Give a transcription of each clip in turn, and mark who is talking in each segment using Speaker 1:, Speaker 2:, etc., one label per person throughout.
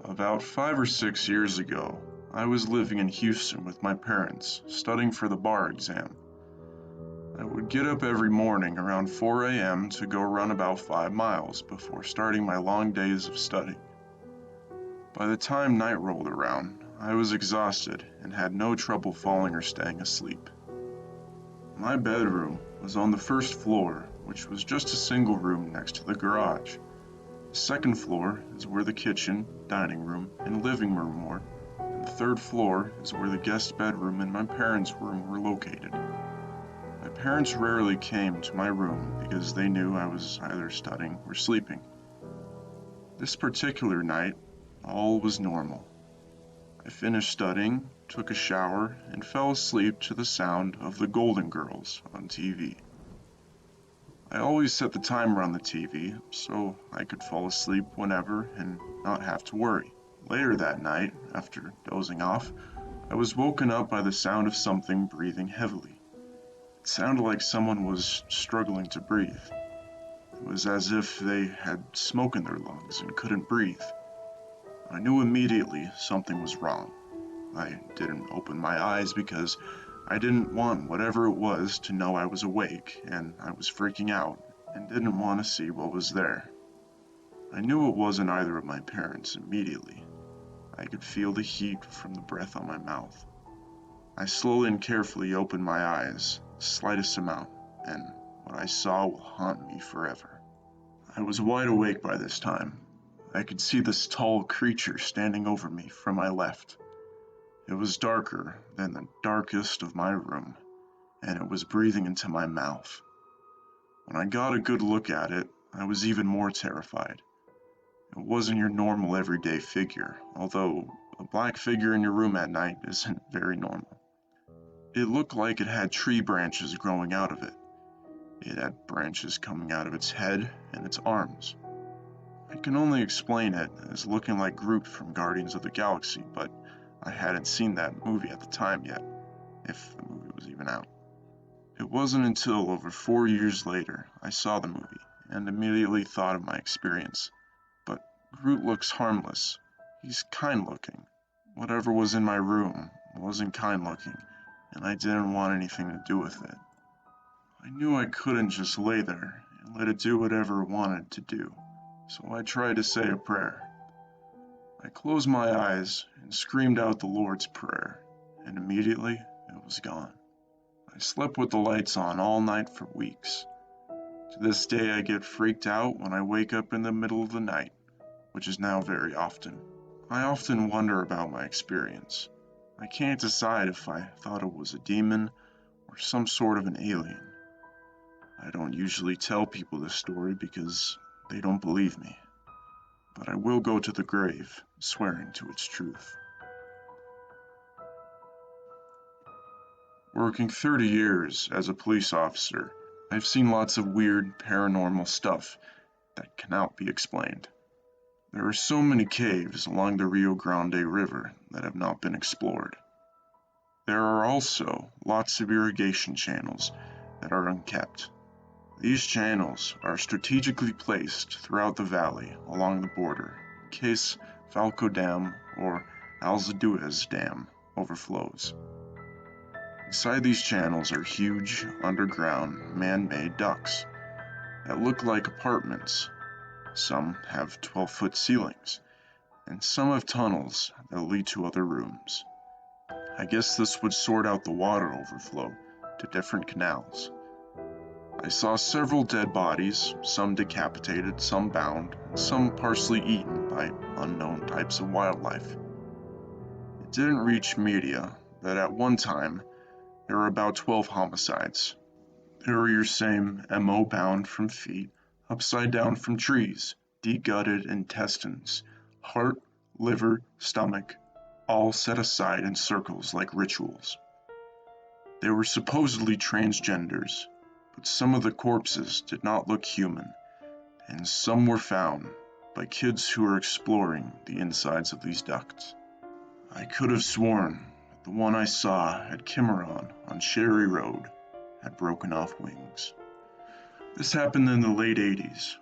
Speaker 1: About 5 or 6 years ago, I was living in Houston with my parents, studying for the bar exam. I would get up every morning around 4 a.m. to go run about 5 miles before starting my long days of studying. By the time night rolled around, I was exhausted and had no trouble falling or staying asleep. My bedroom was on the first floor, which was just a single room next to the garage. The second floor is where the kitchen, dining room, and living room were, and the third floor is where the guest bedroom and my parents' room were located. My parents rarely came to my room because they knew I was either studying or sleeping. This particular night, all was normal. I finished studying, took a shower, and fell asleep to the sound of the Golden Girls on TV. I always set the timer on the TV so I could fall asleep whenever and not have to worry. Later that night, after dozing off, I was woken up by the sound of something breathing heavily. It sounded like someone was struggling to breathe. It was as if they had smoke in their lungs and couldn't breathe. I knew immediately something was wrong. I didn't open my eyes because I didn't want whatever it was to know I was awake and I was freaking out and didn't want to see what was there. I knew it wasn't either of my parents immediately. I could feel the heat from the breath on my mouth. I slowly and carefully opened my eyes, the slightest amount, and what I saw will haunt me forever. I was wide awake by this time. I could see this tall creature standing over me from my left. It was darker than the darkest of my room, and it was breathing into my mouth. When I got a good look at it, I was even more terrified. It wasn't your normal everyday figure, although a black figure in your room at night isn't very normal. It looked like it had tree branches growing out of it. It had branches coming out of its head and its arms. I can only explain it as looking like Groot from Guardians of the Galaxy, but I hadn't seen that movie at the time yet, if the movie was even out. It wasn't until over 4 years later I saw the movie and immediately thought of my experience. But Groot looks harmless. He's kind-looking. Whatever was in my room wasn't kind-looking, and I didn't want anything to do with it. I knew I couldn't just lay there and let it do whatever it wanted to do, so I tried to say a prayer. I closed my eyes and screamed out the Lord's Prayer, and immediately it was gone. I slept with the lights on all night for weeks. To this day I get freaked out when I wake up in the middle of the night, which is now very often. I often wonder about my experience. I can't decide if I thought it was a demon or some sort of an alien. I don't usually tell people this story because they don't believe me. But I will go to the grave, swearing to its truth. Working 30 years as a police officer, I've seen lots of weird paranormal stuff that cannot be explained. There are so many caves along the Rio Grande River that have not been explored. There are also lots of irrigation channels that are unkept. These channels are strategically placed throughout the valley along the border in case Falco Dam or Alzaduez Dam overflows. Inside these channels are huge, underground, man-made ducts that look like apartments. Some have 12-foot ceilings, and some have tunnels that lead to other rooms. I guess this would sort out the water overflow to different canals. I saw several dead bodies, some decapitated, some bound, and some partially eaten by unknown types of wildlife. It didn't reach media that at one time there were about 12 homicides. There were your same MO bound from feet, upside down from trees, de-gutted intestines, heart, liver, stomach, all set aside in circles like rituals. They were supposedly transgenders, but some of the corpses did not look human, and some were found by kids who were exploring the insides of these ducts. I could have sworn that the one I saw at Cimarron on Cherry Road had broken off wings. This happened in the late 80s.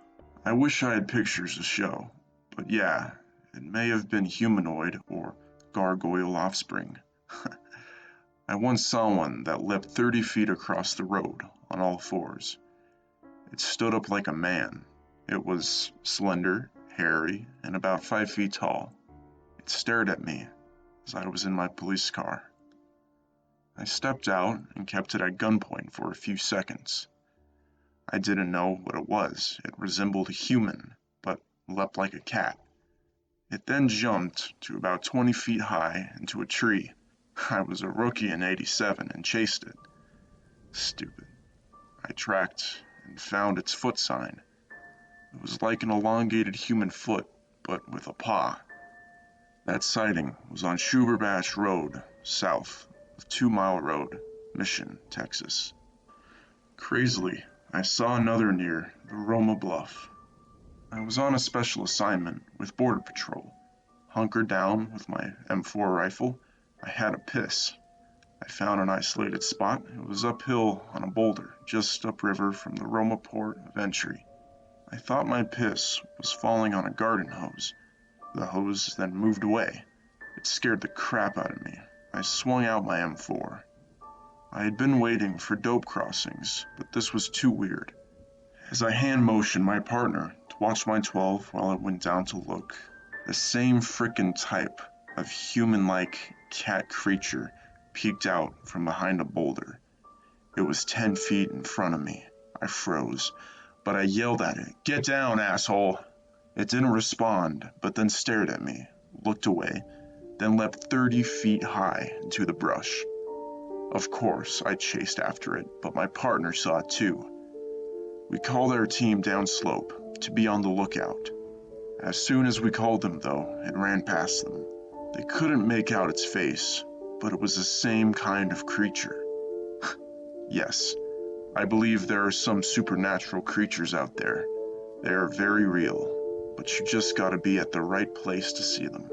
Speaker 1: I wish I had pictures to show, but yeah, It may have been humanoid or gargoyle offspring. I once saw one that leapt 30 feet across the road on all fours. It stood up like a man. It was slender, hairy, and about 5 feet tall. It stared at me as I was in my police car. I stepped out and kept it at gunpoint for a few seconds. I didn't know what it was. It resembled a human, but leapt like a cat. It then jumped to about 20 feet high into a tree. I was a rookie in '87 and chased it. Stupid. I tracked and found its foot sign. It was like an elongated human foot, but with a paw. That sighting was on Schuberbatch Road, south of 2 Mile Road, Mission, Texas. Crazily, I saw another near the Roma Bluff. I was on a special assignment with Border Patrol. Hunkered down with my M4 rifle, I had a piss. I found an isolated spot. It was uphill on a boulder, just upriver from the Roma port of entry. I thought my piss was falling on a garden hose. The hose then moved away. It scared the crap out of me. I swung out my M4. I had been waiting for dope crossings, but this was too weird. As I hand motioned my partner to watch my 12 while I went down to look, the same frickin' type of human-like cat creature peeked out from behind a boulder. It was 10 feet in front of me. I froze, but I yelled at it, "Get down, asshole!" It didn't respond, but then stared at me, looked away, then leapt 30 feet high into the brush. Of course, I chased after it, but my partner saw it too. We called our team downslope to be on the lookout. As soon as we called them, though, it ran past them. They couldn't make out its face, but it was the same kind of creature. Yes, I believe there are some supernatural creatures out there. They are very real, but you just gotta be at the right place to see them.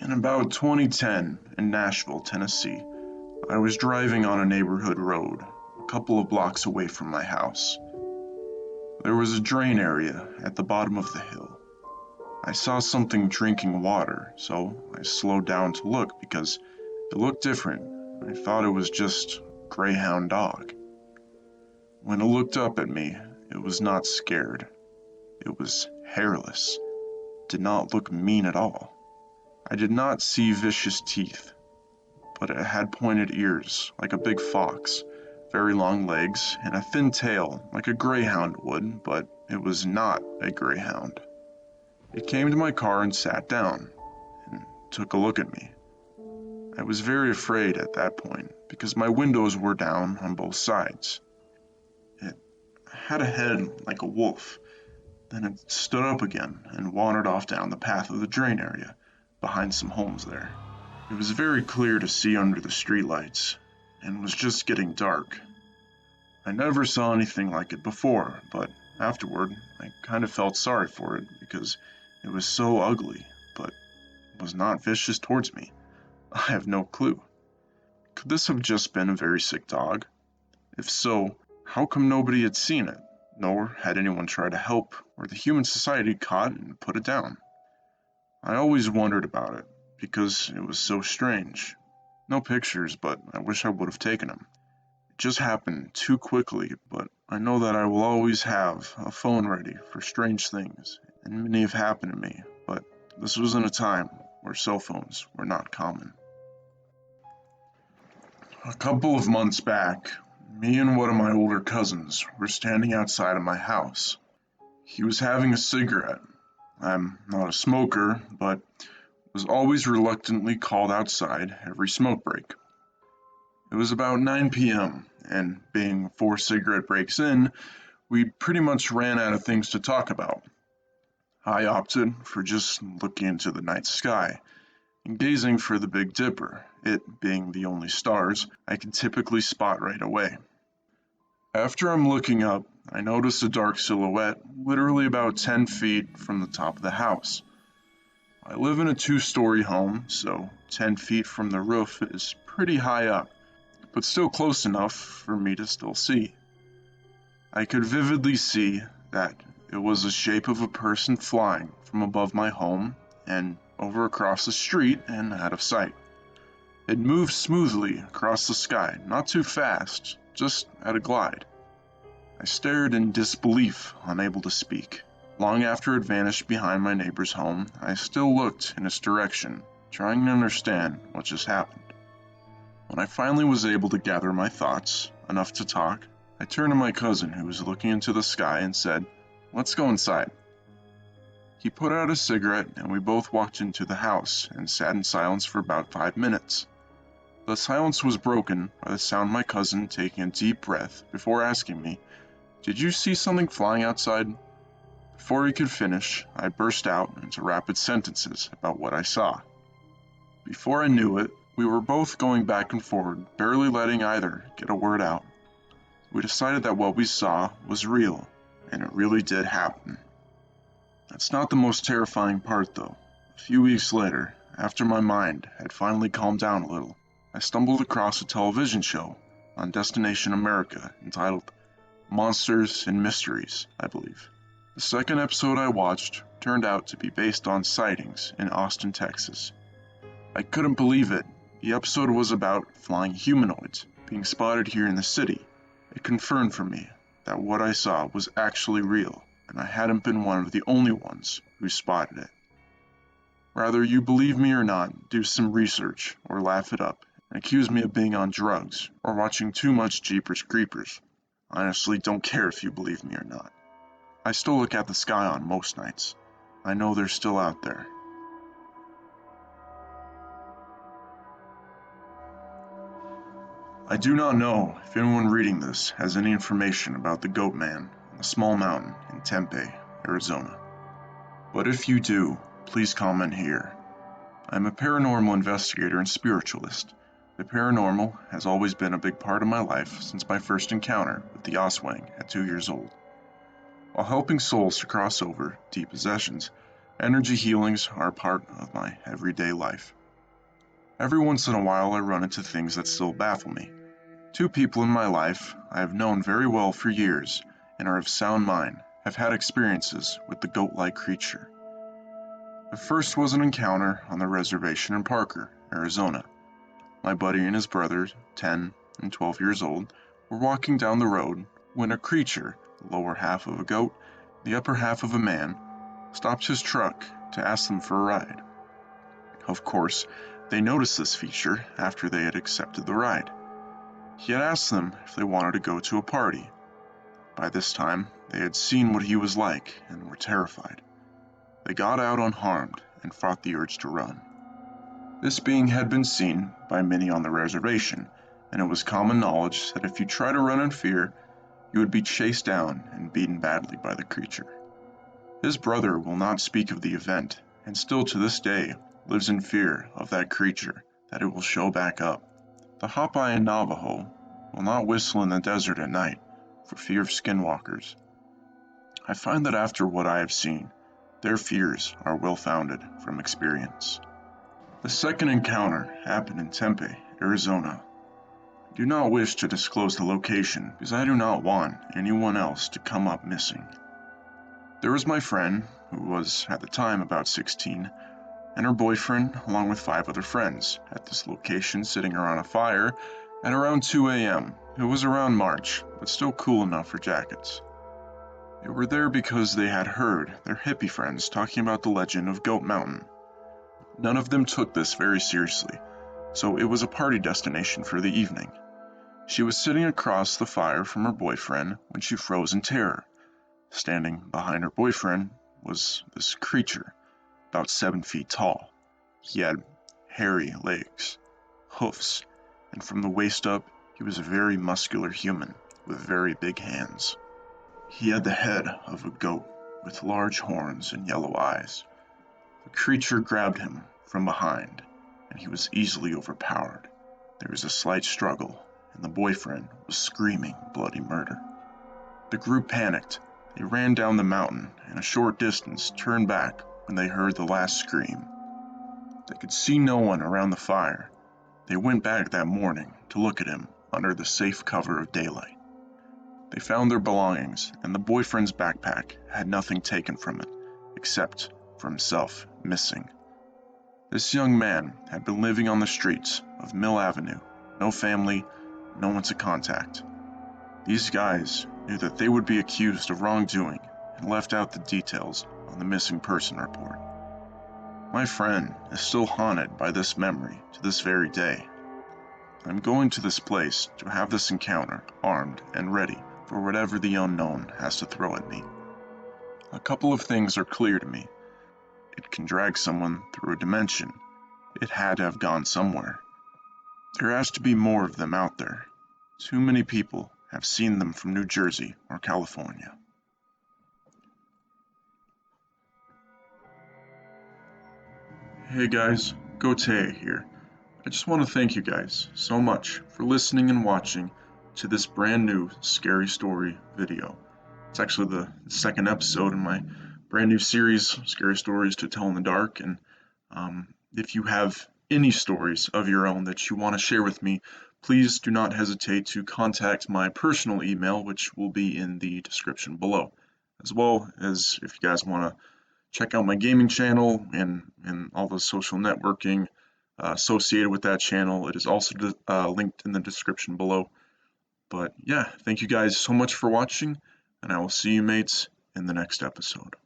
Speaker 1: In about 2010, in Nashville, Tennessee, I was driving on a neighborhood road, a couple of blocks away from my house. There was a drain area at the bottom of the hill. I saw something drinking water, so I slowed down to look because it looked different. I thought it was just a greyhound dog. When it looked up at me, it was not scared. It was hairless. It did not look mean at all. I did not see vicious teeth, but it had pointed ears like a big fox, very long legs, and a thin tail like a greyhound would, but it was not a greyhound. It came to my car and sat down, and took a look at me. I was very afraid at that point, because my windows were down on both sides. It had a head like a wolf. Then it stood up again and wandered off down the path of the drain area, behind some homes there. It was very clear to see under the streetlights, and was just getting dark. I never saw anything like it before, but afterward, I kind of felt sorry for it because it was so ugly, but was not vicious towards me. I have no clue. Could this have just been a very sick dog? If so, how come nobody had seen it, nor had anyone tried to help, or the human society caught and put it down? I always wondered about it, because it was so strange. No pictures, but I wish I would have taken them. It just happened too quickly, but I know that I will always have a phone ready for strange things, and many have happened to me, but this was in a time where cell phones were not common. A couple of months back, me and one of my older cousins were standing outside of my house. He was having a cigarette. I'm not a smoker, but was always reluctantly called outside every smoke break. It was about 9 p.m., and being 4 cigarette breaks in, we pretty much ran out of things to talk about. I opted for just looking into the night sky and gazing for the Big Dipper, it being the only stars I can typically spot right away. After I'm looking up, I notice a dark silhouette literally about 10 feet from the top of the house. I live in a 2-story home, so 10 feet from the roof is pretty high up, but still close enough for me to still see. I could vividly see that it was the shape of a person flying from above my home and over across the street and out of sight. It moved smoothly across the sky, not too fast, just at a glide. I stared in disbelief, unable to speak. Long after it vanished behind my neighbor's home, I still looked in its direction, trying to understand what just happened. When I finally was able to gather my thoughts, enough to talk, I turned to my cousin who was looking into the sky and said, "Let's go inside." He put out a cigarette and we both walked into the house and sat in silence for about 5 minutes. The silence was broken by the sound of my cousin taking a deep breath before asking me, "Did you see something flying outside?" Before he could finish, I burst out into rapid sentences about what I saw. Before I knew it, we were both going back and forward, barely letting either get a word out. We decided that what we saw was real, and it really did happen. That's not the most terrifying part, though. A few weeks later, after my mind had finally calmed down a little, I stumbled across a television show on Destination America entitled Monsters and Mysteries, I believe. The second episode I watched turned out to be based on sightings in Austin, Texas. I couldn't believe it. The episode was about flying humanoids being spotted here in the city. It confirmed for me that what I saw was actually real, and I hadn't been one of the only ones who spotted it. Whether you believe me or not, do some research or laugh it up and accuse me of being on drugs or watching too much Jeepers Creepers. I honestly don't care if you believe me or not. I still look at the sky on most nights. I know they're still out there. I do not know if anyone reading this has any information about the Goat Man on a small mountain in Tempe, Arizona. But if you do, please comment here. I'm a paranormal investigator and spiritualist. The paranormal has always been a big part of my life since my first encounter with the Oswang at 2 years old. While helping souls to cross over deep possessions, energy healings are a part of my everyday life. Every once in a while I run into things that still baffle me. 2 people in my life I have known very well for years and are of sound mind have had experiences with the goat-like creature. The first was an encounter on the reservation in Parker, Arizona. My buddy and his brother, 10 and 12 years old, were walking down the road when a creature, the lower half of a goat, the upper half of a man, stopped his truck to ask them for a ride. Of course, they noticed this feature after they had accepted the ride. He had asked them if they wanted to go to a party. By this time, they had seen what he was like and were terrified. They got out unharmed and fought the urge to run. This being had been seen by many on the reservation, and it was common knowledge that if you try to run in fear, you would be chased down and beaten badly by the creature. His brother will not speak of the event, and still to this day lives in fear of that creature, that it will show back up. The Hopi in Navajo will not whistle in the desert at night for fear of skinwalkers. I find that after what I have seen, their fears are well-founded from experience. The second encounter happened in Tempe, Arizona. I do not wish to disclose the location because I do not want anyone else to come up missing. There was my friend, who was at the time about 16, and her boyfriend, along with 5 other friends, at this location sitting around a fire at around 2 a.m. It was around March, but still cool enough for jackets. They were there because they had heard their hippie friends talking about the legend of Goat Mountain. None of them took this very seriously, so it was a party destination for the evening. She was sitting across the fire from her boyfriend when she froze in terror. Standing behind her boyfriend was this creature, about 7 feet tall. He had hairy legs, hoofs, and from the waist up, he was a very muscular human with very big hands. He had the head of a goat with large horns and yellow eyes. The creature grabbed him from behind, and he was easily overpowered. There was a slight struggle, and the boyfriend was screaming bloody murder. The group panicked. They ran down the mountain and a short distance, turned back when they heard the last scream. They could see no one around the fire. They went back that morning to look at him under the safe cover of daylight. They found their belongings, and the boyfriend's backpack had nothing taken from it, except for himself missing. This young man had been living on the streets of Mill Avenue, no family, no one to contact. These guys knew that they would be accused of wrongdoing and left out the details on the missing person report. My friend is still haunted by this memory to this very day. I'm going to this place to have this encounter armed and ready for whatever the unknown has to throw at me. A couple of things are clear to me. It can drag someone through a dimension. It had to have gone somewhere. There has to be more of them out there. Too many people have seen them from New Jersey or California. Hey guys, Gotea here. I just want to thank you guys so much for listening and watching to this brand new scary story video. It's actually the second episode in my brand new series, Scary Stories to Tell in the Dark. And if you have any stories of your own that you want to share with me, please do not hesitate to contact my personal email, which will be in the description below, as well as if you guys want to check out my gaming channel and all the social networking associated with that channel. It is also linked in the description below. But yeah, thank you guys so much for watching, and I will see you mates in the next episode.